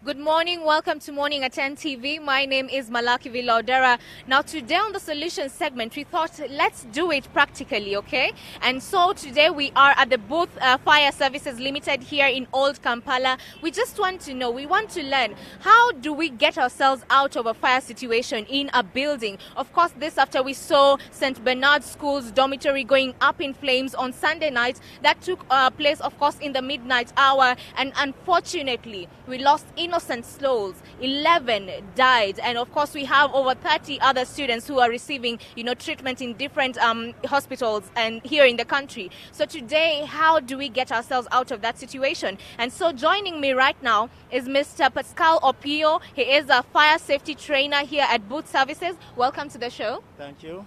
Good morning. Welcome to Morning at 10 TV. My name is Malaki Villaudara. Now, today on the solution segment, we thought let's do it practically, okay? And so today we are at the booth Fire Services Limited here in Old Kampala. We just want to know, we want to learn, how do we get ourselves out of a fire situation in a building? Of course, this after we saw St. Bernard School's dormitory going up in flames on Sunday night. That took place, of course, in the midnight hour. And unfortunately, we lost innocent souls. 11 died, and of course we have over 30 other students who are receiving treatment in different hospitals and here in the country. So today, how do we get ourselves out of that situation? And so joining me right now is Mr. Pascal Opio. He is a fire safety trainer here at Booth Services. Welcome to the show. Thank you.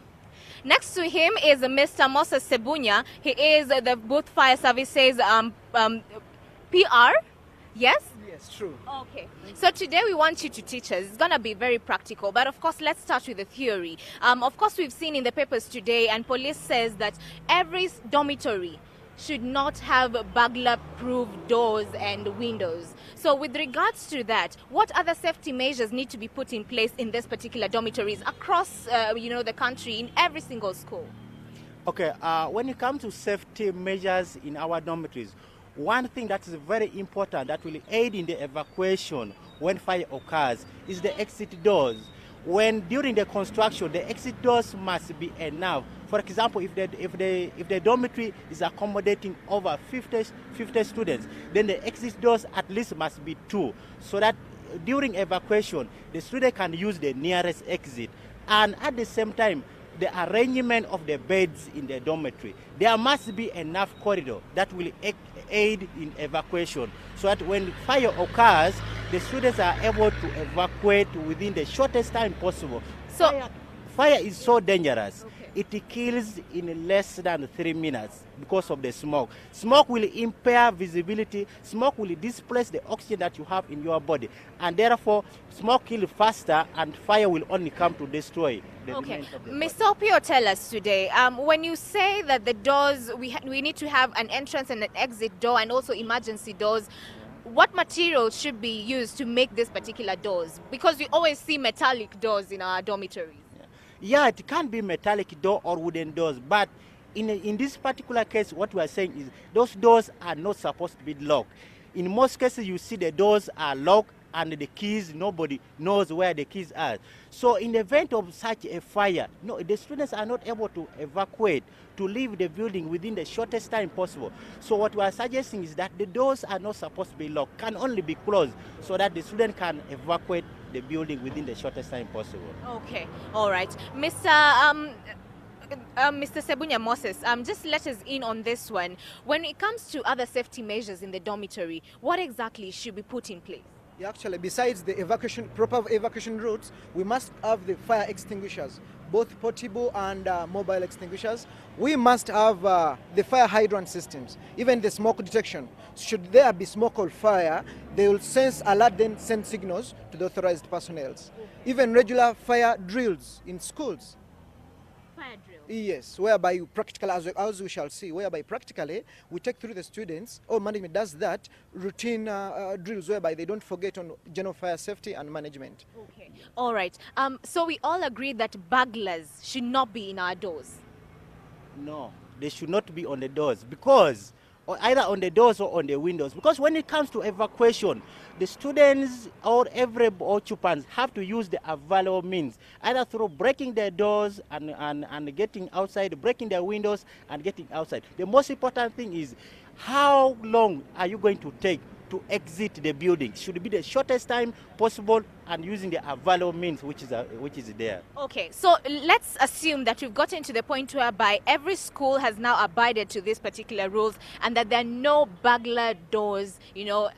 Next to him is Mr. Moses Sebunya. He is the Booth Fire Services PR. Yes? Yes, true. Okay. So today we want you to teach us. It's going to be very practical. But of course, let's start with the theory. Of course, we've seen in the papers today, and police says that every dormitory should not have burglar-proof doors and windows. So with regards to that, what other safety measures need to be put in place in this particular dormitories across, the country, in every single school? Okay, when it comes to safety measures in our dormitories, one thing that is very important that will aid in the evacuation when fire occurs is the exit doors. During the construction, the exit doors must be enough. For example, if the dormitory is accommodating over 50 students, then the exit doors at least must be 2, so that during evacuation, the student can use the nearest exit. And at the same time, the arrangement of the beds in the dormitory, there must be enough corridor that will aid in evacuation, so that when fire occurs, the students are able to evacuate within the shortest time possible. So fire is so dangerous. Okay. It kills in less than 3 minutes because of the smoke. Smoke will impair visibility. Smoke will displace the oxygen that you have in your body, and therefore smoke kills faster, and fire will only come to destroy the remains of the body. Mr. Opio, tell us today, when you say that the doors, we need to have an entrance and an exit door and also emergency doors, what materials should be used to make these particular doors? Because we always see metallic doors in our dormitories. Yeah, it can be metallic door or wooden doors, but in this particular case, what we are saying is those doors are not supposed to be locked. In most cases, you see the doors are locked and the keys, nobody knows where the keys are. So in the event of such a fire, no, the students are not able to evacuate, to leave the building within the shortest time possible. So what we are suggesting is that the doors are not supposed to be locked, can only be closed, so that the student can evacuate the building within the shortest time possible. Okay, all right. Mr. Sebunya Moses, just let us in on this one. When it comes to other safety measures in the dormitory, what exactly should be put in place? Yeah, actually, besides the proper evacuation routes, we must have the fire extinguishers, both portable and mobile extinguishers. We must have the fire hydrant systems, even the smoke detection. Should there be smoke or fire, they will alert, then send signals to the authorized personnel. Even regular fire drills in schools. Fire drill? Yes, whereby you practically, as we shall see, whereby practically we take through the students, or management does that, routine drills whereby they don't forget on general fire safety and management. Okay, all right. So we all agree that burglars should not be in our doors? No, they should not be on the doors, because or either on the doors or on the windows, because when it comes to evacuation, the students or every occupants have to use the available means, either through breaking their doors and getting outside, breaking their windows and getting outside. The most important thing is, how long are you going to take to exit the building? Should be the shortest time possible and using the available means which is there. Okay, so let's assume that we've gotten to the point whereby every school has now abided to these particular rules and that there are no burglar doors,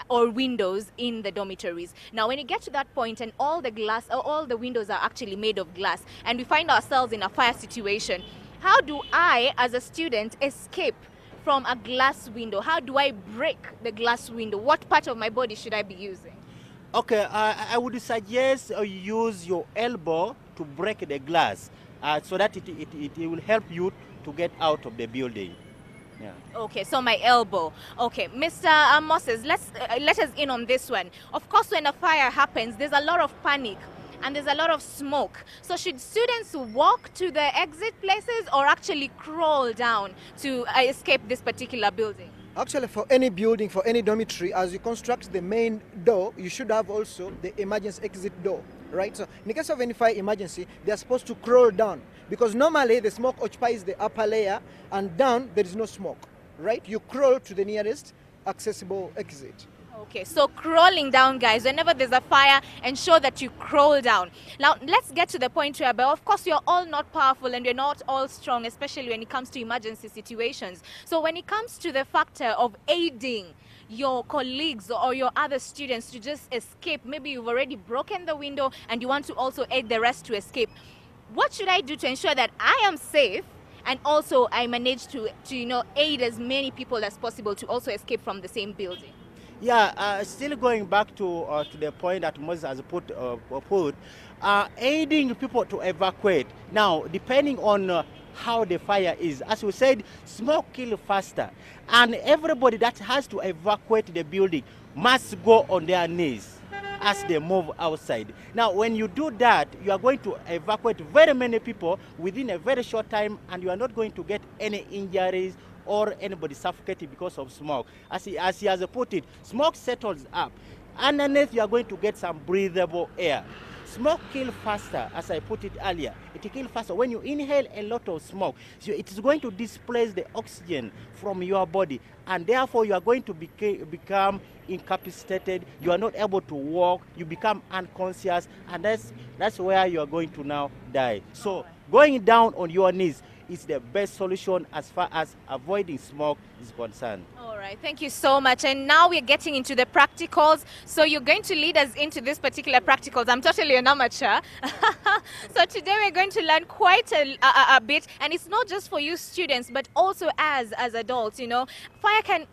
or windows in the dormitories. Now, when you get to that point and all the windows are actually made of glass, and we find ourselves in a fire situation, how do I, as a student, escape from a glass window? How do I break the glass window? What part of my body should I be using? Okay, I would suggest you use your elbow to break the glass so that it will help you to get out of the building. Yeah. Okay, so my elbow. Okay, Mr. Moses, let us in on this one. Of course, when a fire happens, there's a lot of panic and there's a lot of smoke. So should students walk to the exit places or actually crawl down to escape this particular building? Actually, for any building, for any dormitory, as you construct the main door, you should have also the emergency exit door, right? So in the case of any fire emergency, they are supposed to crawl down because normally the smoke occupies the upper layer and down there is no smoke, right? You crawl to the nearest accessible exit. Okay, so crawling down, guys, whenever there's a fire, ensure that you crawl down. Now, let's get to the point where, of course, you're all not powerful and we're not all strong, especially when it comes to emergency situations. So when it comes to the factor of aiding your colleagues or your other students to just escape, maybe you've already broken the window and you want to also aid the rest to escape, what should I do to ensure that I am safe and also I manage to aid as many people as possible to also escape from the same building? Yeah, still going back to the point that Moses has put, aiding people to evacuate. Now, depending on how the fire is, as we said, smoke kill faster, and everybody that has to evacuate the building must go on their knees as they move outside. Now, when you do that, you are going to evacuate very many people within a very short time, and you are not going to get any injuries or anybody suffocating because of smoke. As he has put it, smoke settles up. Underneath, you are going to get some breathable air. Smoke kills faster, as I put it earlier. It kills faster. When you inhale a lot of smoke, so it is going to displace the oxygen from your body, and therefore you are going to become incapacitated. You are not able to walk. You become unconscious, and that's where you are going to now die. So going down on your knees is the best solution as far as avoiding smoke is concerned. All right, thank you so much. And now we're getting into the practicals. So you're going to lead us into this particular practicals. I'm totally an amateur. So today we're going to learn quite a bit. And it's not just for you students, but also as adults, fire can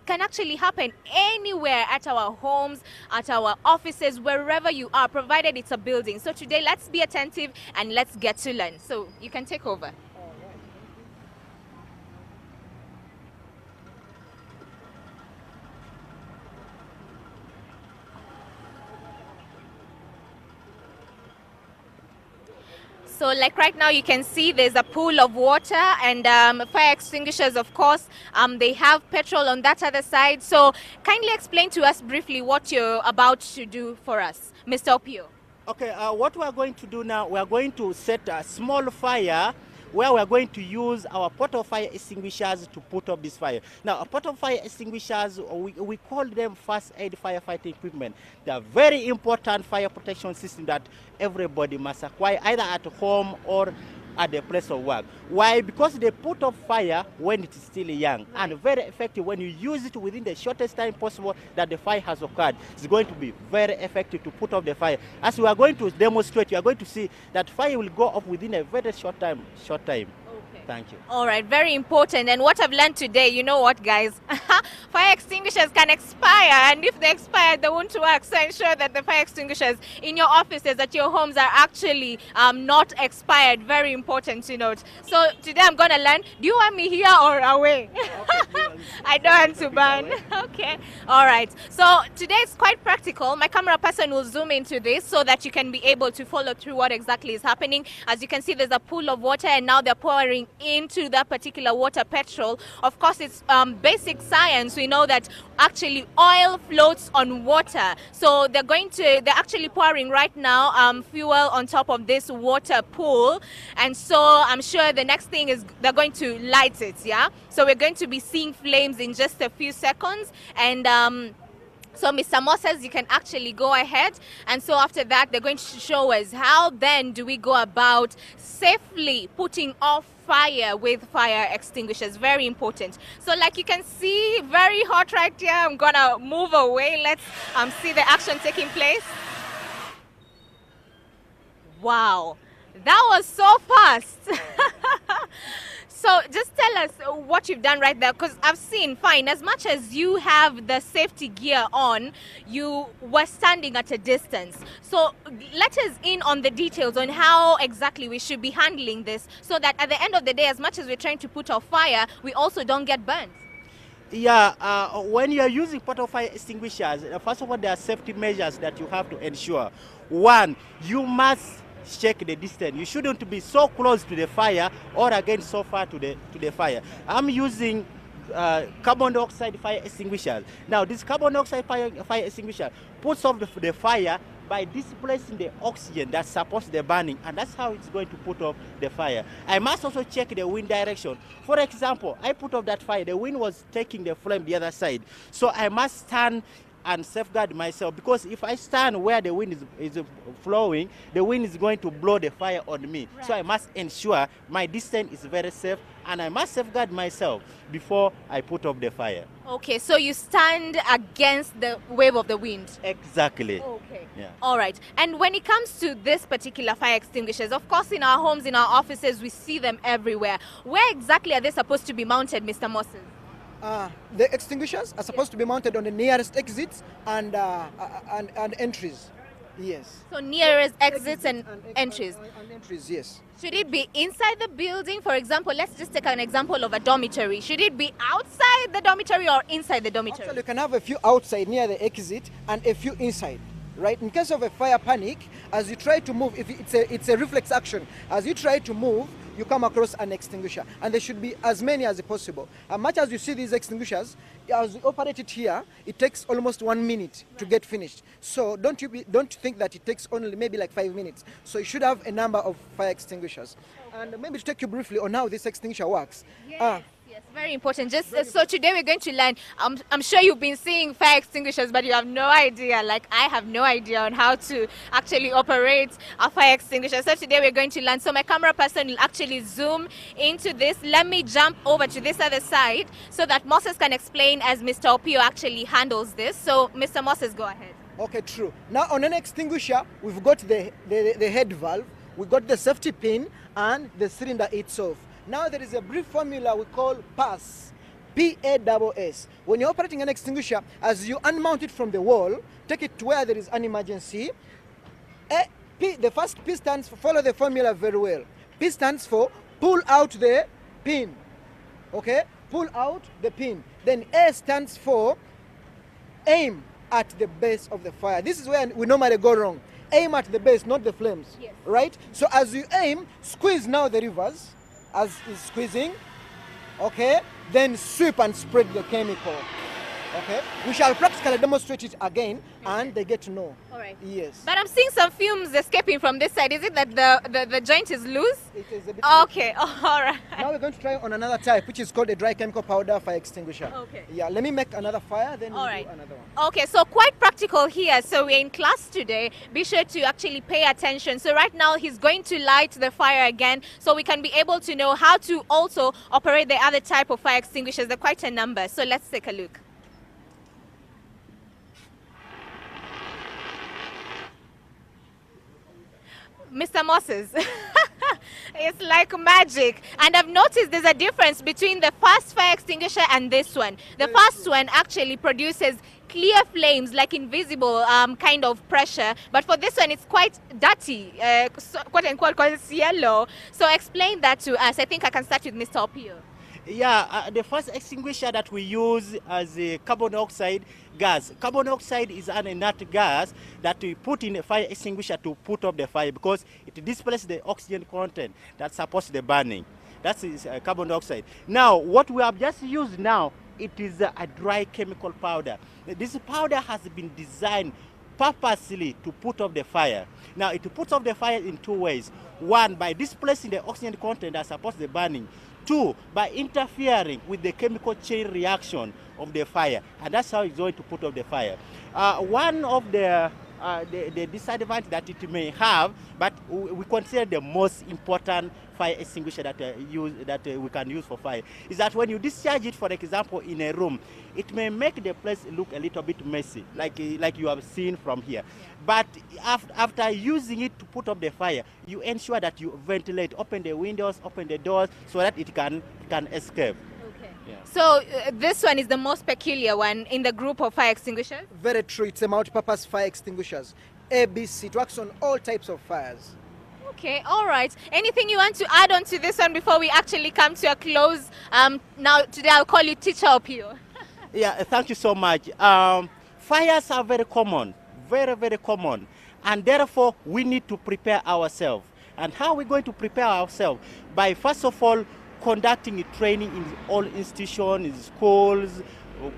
actually happen anywhere, at our homes, at our offices, wherever you are, provided it's a building. So today, let's be attentive and let's get to learn. So you can take over. So like right now you can see there's a pool of water and fire extinguishers, of course. They have petrol on that other side. So kindly explain to us briefly what you're about to do for us, Mr. Opio. Okay, what we are going to do now, we are going to set a small fire where we are going to use our portable fire extinguishers to put up this fire. Now, portable fire extinguishers, we call them first aid firefighting equipment. They are very important fire protection system that everybody must acquire either at home or at the place of work. Why? Because they put up fire when it is still young, and very effective when you use it within the shortest time possible that the fire has occurred. It's going to be very effective to put up the fire. As we are going to demonstrate, you are going to see that fire will go up within a very short time. Thank you. All right, very important. And what I've learned today, you know what, guys? Fire extinguishers can expire, and if they expire, they won't work. So ensure that the fire extinguishers in your offices, at your homes, are actually not expired. Very important to note. So today I'm going to learn, do you want me here or away? I don't want to burn. Okay. All right. So today it's quite practical. My camera person will zoom into this so that you can be able to follow through what exactly is happening. As you can see, there's a pool of water, and now they're pouring into that particular water petrol. Of course, it's basic science. We know that actually oil floats on water. So they're actually pouring right now fuel on top of this water pool. And so I'm sure the next thing is they're going to light it, yeah? So we're going to be seeing flames in just a few seconds. And so Mr. Moses, you can actually go ahead. And so after that, they're going to show us how then do we go about safely putting off fire with fire extinguishers. Very important. So like you can see, very hot right here. I'm gonna move away. Let's see the action taking place. Wow, that was so fast. So just tell us what you've done right there, because I've seen, fine, as much as you have the safety gear on, you were standing at a distance. So let us in on the details on how exactly we should be handling this, so that at the end of the day, as much as we're trying to put out fire, we also don't get burnt. Yeah, when you are using portable fire extinguishers, first of all, there are safety measures that you have to ensure. One, you must check the distance. You shouldn't be so close to the fire or again so far to the fire. I'm using carbon dioxide fire extinguishers. Now, this carbon dioxide fire extinguisher puts off the fire by displacing the oxygen that supports the burning, and that's how it's going to put off the fire. I must also check the wind direction. For example, I put off that fire, the wind was taking the flame the other side, so I must stand and safeguard myself, because if I stand where the wind is flowing, the wind is going to blow the fire on me. Right. So I must ensure my distance is very safe, and I must safeguard myself before I put off the fire. Okay, so you stand against the wave of the wind. Exactly. Okay. Yeah. All right. And when it comes to this particular fire extinguishers, of course, in our homes, in our offices, we see them everywhere. Where exactly are they supposed to be mounted, Mr. Moses? The extinguishers are supposed to be mounted on the nearest exits and entries. Yes. So nearest exits and entries. And entries, yes. Should it be inside the building? For example, let's just take an example of a dormitory. Should it be outside the dormitory or inside the dormitory? Actually, you can have a few outside near the exit and a few inside. Right? In case of a fire panic, as you try to move, if it's a reflex action, as you try to move, you come across an extinguisher, and there should be as many as possible. As much as you see these extinguishers, as we operate it here, it takes almost 1 minute to get finished. So don't think that it takes only maybe like 5 minutes. So you should have a number of fire extinguishers. And maybe to take you briefly on how this extinguisher works. Yes. Yes, very important. So today we're going to learn. I'm sure you've been seeing fire extinguishers, but you have no idea. Like I have no idea on how to actually operate a fire extinguisher. So today we're going to learn. So my camera person will actually zoom into this. Let me jump over to this other side so that Moses can explain as Mr. Opio actually handles this. So Mr. Moses, go ahead. Okay, true. Now on an extinguisher, we've got the head valve, we've got the safety pin, and the cylinder itself. Now there is a brief formula we call PASS, P-A-S-S. When you're operating an extinguisher, as you unmount it from the wall, take it to where there is an emergency. The first P stands for, follow the formula very well. P stands for pull out the pin. Okay? Pull out the pin. Then A stands for aim at the base of the fire. This is where we normally go wrong. Aim at the base, not the flames. Yes. Right? So as you aim, squeeze now the reverse. As is squeezing, okay, then sweep and spread the chemical. Okay, we shall practically demonstrate it again, and they get to know. All right. Yes. But I'm seeing some fumes escaping from this side. Is it that the joint is loose? It is a bit. Okay. All right. Now we're going to try on another type, which is called a dry chemical powder fire extinguisher. Okay. Yeah. Let me make another fire, then we'll do another one. Okay. So quite practical here. So we're in class today. Be sure to actually pay attention. So right now he's going to light the fire again, so we can be able to know how to also operate the other type of fire extinguishers. There are quite a number. So let's take a look. Mr. Moses, it's like magic. And I've noticed there's a difference between the first fire extinguisher and this one. The first one actually produces clear flames, like invisible kind of pressure. But for this one, it's quite dirty, quote unquote, because it's yellow. So explain that to us. I think I can start with Mr. Opio. Yeah, the first extinguisher that we use as a carbon dioxide gas. Carbon dioxide is an inert gas that we put in a fire extinguisher to put off the fire, because it displaces the oxygen content that supports the burning. That is carbon dioxide. Now, what we have just used now, it is a dry chemical powder. This powder has been designed purposely to put off the fire. Now, it puts off the fire in two ways. One, by displacing the oxygen content that supports the burning. Two, by interfering with the chemical chain reaction of the fire. And that's how it's going to put off the fire. One of the disadvantage that it may have, but we consider the most important fire extinguisher that we can use for fire is that when you discharge it, for example, in a room, it may make the place look a little bit messy, like you have seen from here. Yeah. But after using it to put up the fire, you ensure that you ventilate, open the windows, open the doors, so that it can escape. Okay. Yeah. So this one is the most peculiar one in the group of fire extinguishers? Very true. It's a multi-purpose fire extinguishers. ABC. It works on all types of fires. Okay, all right. Anything you want to add on to this one before we actually come to a close? Now, today I'll call you Teacher Opio. Yeah, thank you so much. Fires are very common, very, very common. And therefore, we need to prepare ourselves. And how are we going to prepare ourselves? By, first of all, conducting training in all institutions, in schools,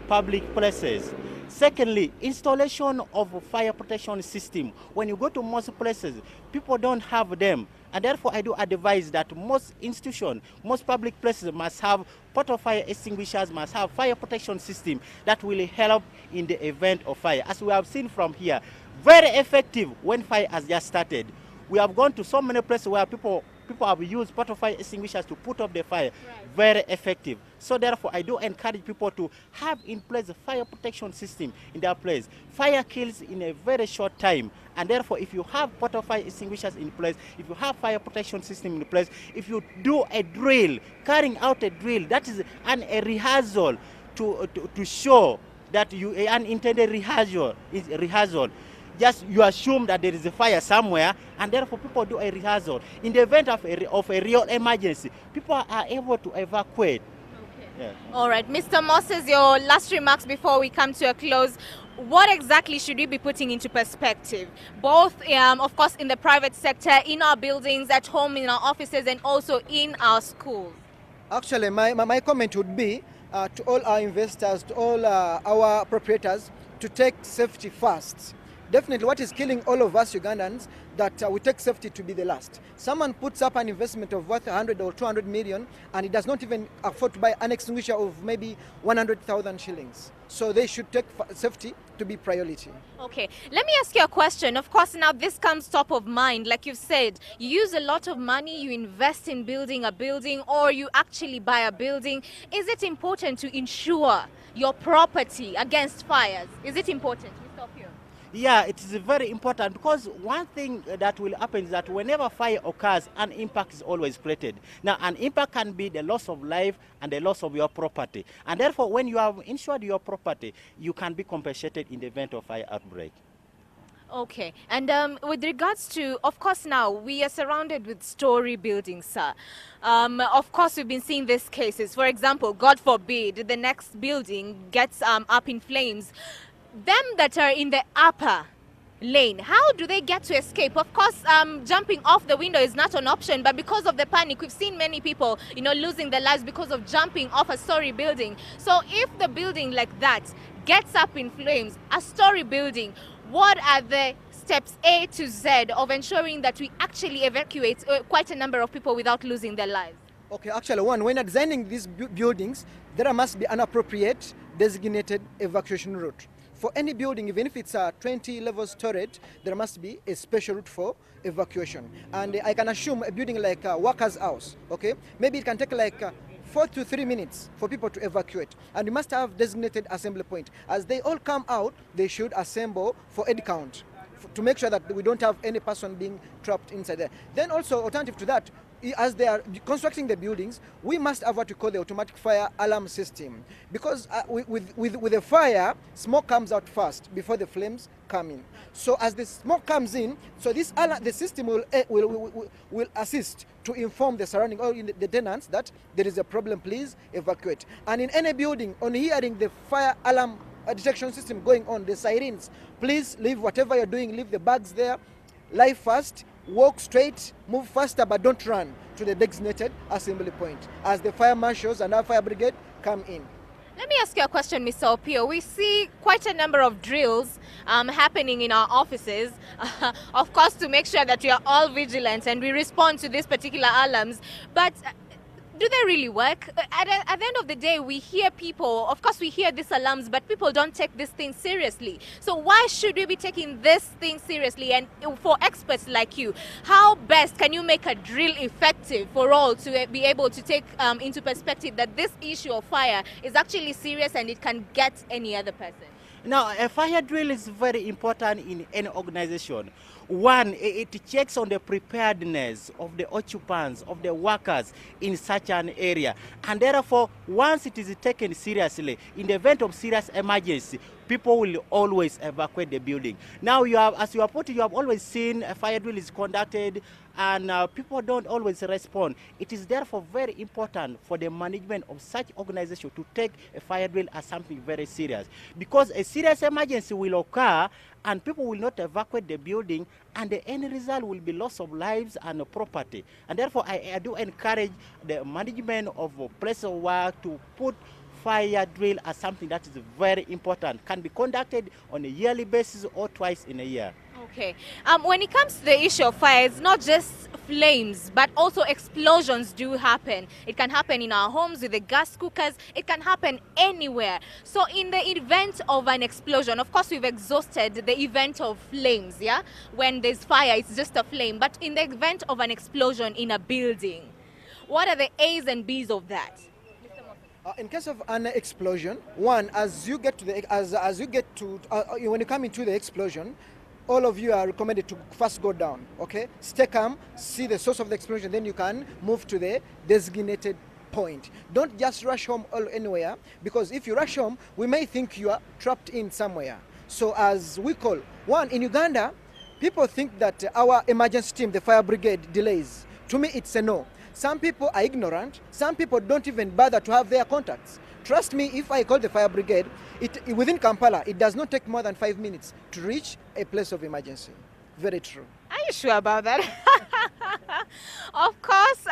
public places. Secondly, installation of a fire protection system. When you go to most places, people don't have them. And therefore, I do advise that most institutions, most public places must have portable fire extinguishers, must have fire protection system that will help in the event of fire. As we have seen from here, very effective when fire has just started. We have gone to so many places where people have used portable fire extinguishers to put up the fire. Right. Very effective. So therefore, I do encourage people to have in place a fire protection system in their place. Fire kills in a very short time. And therefore, if you have portable fire extinguishers in place, if you have fire protection system in place, if you do a drill, carrying out a drill, that is a rehearsal to show that an intended rehearsal. Just you assume that there is a fire somewhere, and therefore people do a rehearsal. In the event of a real emergency, people are able to evacuate. Okay. Yeah. All right, Mr. Moses, your last remarks before we come to a close. What exactly should we be putting into perspective, both, of course, in the private sector, in our buildings, at home, in our offices, and also in our schools? Actually, my comment would be to all our investors, to all our proprietors, to take safety first. Definitely what is killing all of us Ugandans, that we take safety to be the last. Someone puts up an investment of worth 100 or 200 million and he does not even afford to buy an extinguisher of maybe 100,000 shillings. So they should take safety to be priority. Okay, let me ask you a question. Of course, now this comes top of mind. Like you've said, you use a lot of money, you invest in building a building, or you actually buy a building. Is it important to insure your property against fires? Is it important? We stop here. Yeah, it is very important, because one thing that will happen is that whenever fire occurs, an impact is always created. Now, an impact can be the loss of life and the loss of your property. And therefore, when you have insured your property, you can be compensated in the event of fire outbreak. Okay, and with regards to, of course, now we are surrounded with story buildings, sir. Of course, we've been seeing these cases. For example, God forbid, the next building gets up in flames. Them that are in the upper lane, how do they get to escape? Of course, jumping off the window is not an option, but because of the panic, we've seen many people, losing their lives because of jumping off a story building. So if the building like that gets up in flames, a story building, what are the steps A to Z of ensuring that we actually evacuate quite a number of people without losing their lives? Okay, actually, when you're designing these buildings, there must be an appropriate designated evacuation route. For any building, even if it's a 20 level storage, there must be a special route for evacuation. And I can assume a building like a worker's house, okay? Maybe it can take like 4 to 3 minutes for people to evacuate. And you must have designated assembly point. As they all come out, they should assemble for head count to make sure that we don't have any person being trapped inside there. Then also, alternative to that, as they are constructing the buildings, we must have what we call the automatic fire alarm system. Because with the fire, smoke comes out first before the flames come in. So as the smoke comes in, so this the system will assist to inform the surrounding or the tenants that there is a problem, please evacuate. And in any building, on hearing the fire alarm detection system going on, the sirens, please leave whatever you're doing, leave the bags there, lie fast, walk straight, move faster, but don't run to the designated assembly point as the fire marshals and our fire brigade come in. Let me ask you a question, Mr. Opio. We see quite a number of drills happening in our offices, of course, to make sure that we are all vigilant and we respond to these particular alarms. But Do they really work? At the end of the day, we hear people, of course we hear these alarms, but people don't take this thing seriously. So why should we be taking this thing seriously? And for experts like you, how best can you make a drill effective for all to be able to take into perspective that this issue of fire is actually serious and it can get any other person? Now, a fire drill is very important in any organization. One, it checks on the preparedness of the occupants, of the workers in such an area. And therefore, once it is taken seriously, in the event of serious emergency, people will always evacuate the building. Now, as you are putting, you have always seen a fire drill is conducted and people don't always respond. It is therefore very important for the management of such organization to take a fire drill as something very serious. Because a serious emergency will occur and people will not evacuate the building, and the end result will be loss of lives and property. And therefore, I do encourage the management of a place of work to put fire drill as something that is very important, can be conducted on a yearly basis or twice in a year. Okay. When it comes to the issue of fire, it's not just flames, but also explosions do happen. It can happen in our homes with the gas cookers. It can happen anywhere. So in the event of an explosion, of course, we've exhausted the event of flames, yeah? When there's fire, it's just a flame. But in the event of an explosion in a building, what are the A's and B's of that? In case of an explosion, one, as you get to when you come into the explosion, all of you are recommended to first go down, okay? Stay calm, see the source of the explosion, then you can move to the designated point. Don't just rush home anywhere, because if you rush home, we may think you are trapped in somewhere. So as we call, one, in Uganda, people think that our emergency team, the fire brigade, delays. To me, it's a no. Some people are ignorant. Some people don't even bother to have their contacts. Trust me, if I call the fire brigade, within Kampala, it does not take more than 5 minutes to reach a place of emergency. Very true. Are you sure about that? Of course,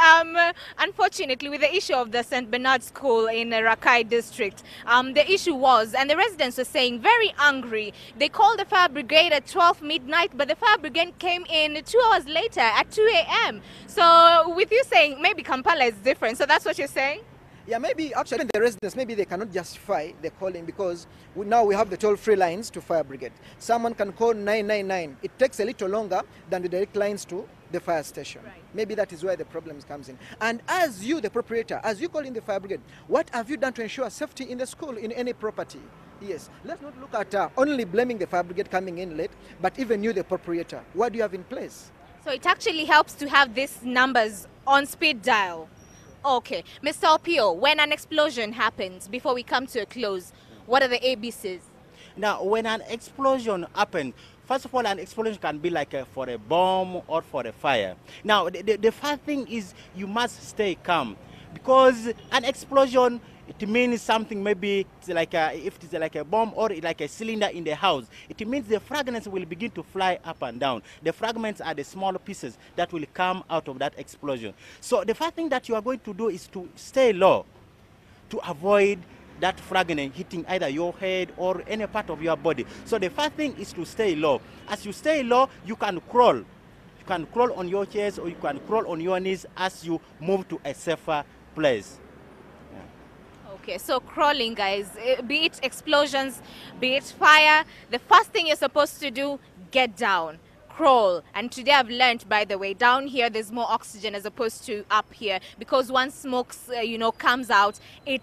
unfortunately, with the issue of the St. Bernard School in Rakai district, the issue was, and the residents were saying, very angry. They called the fire brigade at 12 midnight, but the fire brigade came in 2 hours later at 2 a.m. So with you saying maybe Kampala is different, so that's what you're saying? Yeah, maybe actually the residents, maybe they cannot justify the calling, because now we have the toll-free lines to fire brigade. Someone can call 999. It takes a little longer than the direct lines to the fire station. Right. Maybe that is where the problem comes in. And as you, the proprietor, as you call in the fire brigade, what have you done to ensure safety in the school, in any property? Yes, let's not look at only blaming the fire brigade coming in late, but even you, the proprietor, what do you have in place? So it actually helps to have these numbers on speed dial. Okay, Mr. Opio, when an explosion happens, before we come to a close, what are the ABCs? Now, when an explosion happens, first of all, an explosion can be like for a bomb or for a fire. Now, the first thing is you must stay calm, because an explosion, it means something, maybe it's like if it's like a bomb or like a cylinder in the house, it means the fragments will begin to fly up and down. The fragments are the small pieces that will come out of that explosion. So the first thing that you are going to do is to stay low to avoid that fragment hitting either your head or any part of your body. So the first thing is to stay low. As you stay low, you can crawl. You can crawl on your chest or you can crawl on your knees as you move to a safer place. Okay, so crawling, guys, be it explosions, be it fire, the first thing you're supposed to do, get down, crawl. And today I've learned, by the way, down here there's more oxygen as opposed to up here, because once smoke, comes out, it,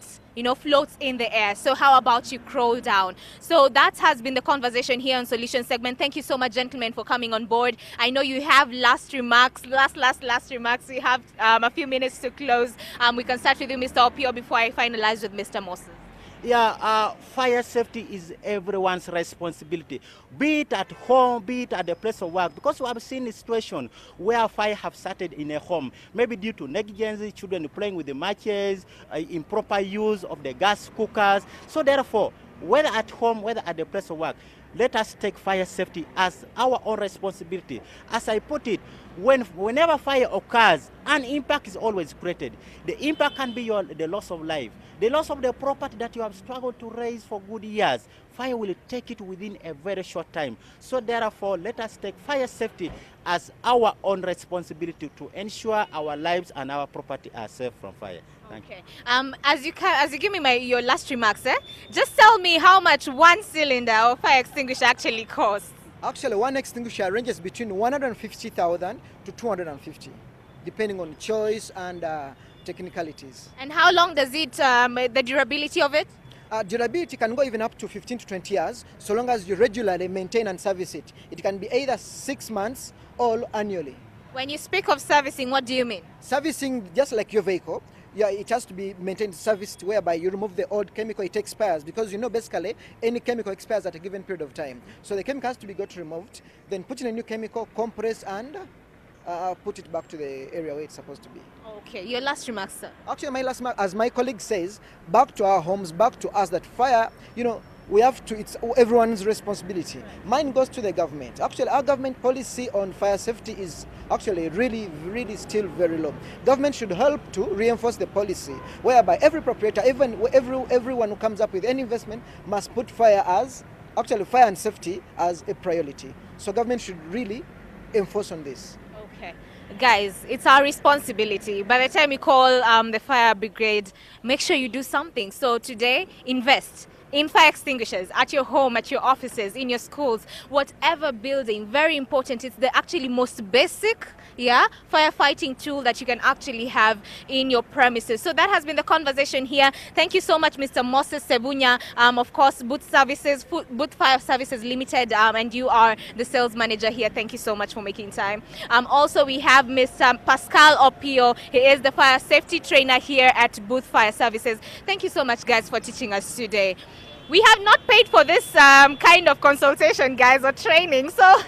floats in the air. So how about you crawl down? So that has been the conversation here on Solution segment. Thank you so much, gentlemen, for coming on board. I know you have last remarks, last remarks. We have a few minutes to close. We can start with you, Mr. Opio, before I finalize with Mr. Moses. Yeah, fire safety is everyone's responsibility, be it at home, be it at the place of work, because we have seen a situation where fire have started in a home, maybe due to negligence, children playing with the matches, improper use of the gas cookers. So therefore, whether at home, whether at the place of work, let us take fire safety as our own responsibility. As I put it, whenever fire occurs, an impact is always created. The impact can be the loss of life, the loss of the property that you have struggled to raise for good years. Fire will take it within a very short time. So therefore, let us take fire safety as our own responsibility to ensure our lives and our property are safe from fire. Thank you. Okay. As you give me your last remarks, just tell me how much one cylinder of fire extinguisher actually costs. Actually, one extinguisher ranges between 150,000 to 250, depending on choice and technicalities. And how long does it, the durability of it? Durability can go even up to 15 to 20 years, so long as you regularly maintain and service it. It can be either 6 months or annually. When you speak of servicing, what do you mean? Servicing, just like your vehicle, yeah, it has to be maintained, serviced, whereby you remove the old chemical, it expires, because basically any chemical expires at a given period of time. So the chemical has to be got removed, then put in a new chemical, compress, and put it back to the area where it's supposed to be. Okay, your last remarks, sir. Actually, my last remark, as my colleague says, back to our homes, back to us, that fire, we have to, it's everyone's responsibility. Mine goes to the government. Actually, our government policy on fire safety is actually really, really still very low. Government should help to reinforce the policy, whereby every proprietor, even everyone who comes up with any investment must put fire and safety as a priority. So government should really enforce on this. Okay. Guys, it's our responsibility. By the time you call the fire brigade, make sure you do something. So today, invest in fire extinguishers at your home, at your offices, in your schools, whatever building. Very important. It's the actually most basic, firefighting tool that you can actually have in your premises. So that has been the conversation here. Thank you so much, Mr. Moses Sebunya, of course, Booth Fire Services Limited, and you are the sales manager here. Thank you so much for making time. Also, we have Mr. Pascal Opio. He is the fire safety trainer here at Booth Fire Services. Thank you so much, guys, for teaching us today. We have not paid for this kind of consultation, guys, or training. So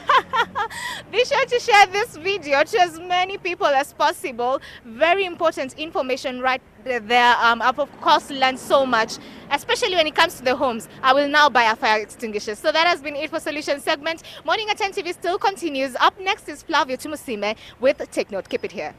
be sure to share this video to as many people as possible. Very important information right there. I've of course learned so much, especially when it comes to the homes. I will now buy a fire extinguisher. So that has been it for Solution segment. Morning at 10 TV still continues. Up next is Flavio Tumusime with Take Note. Keep it here.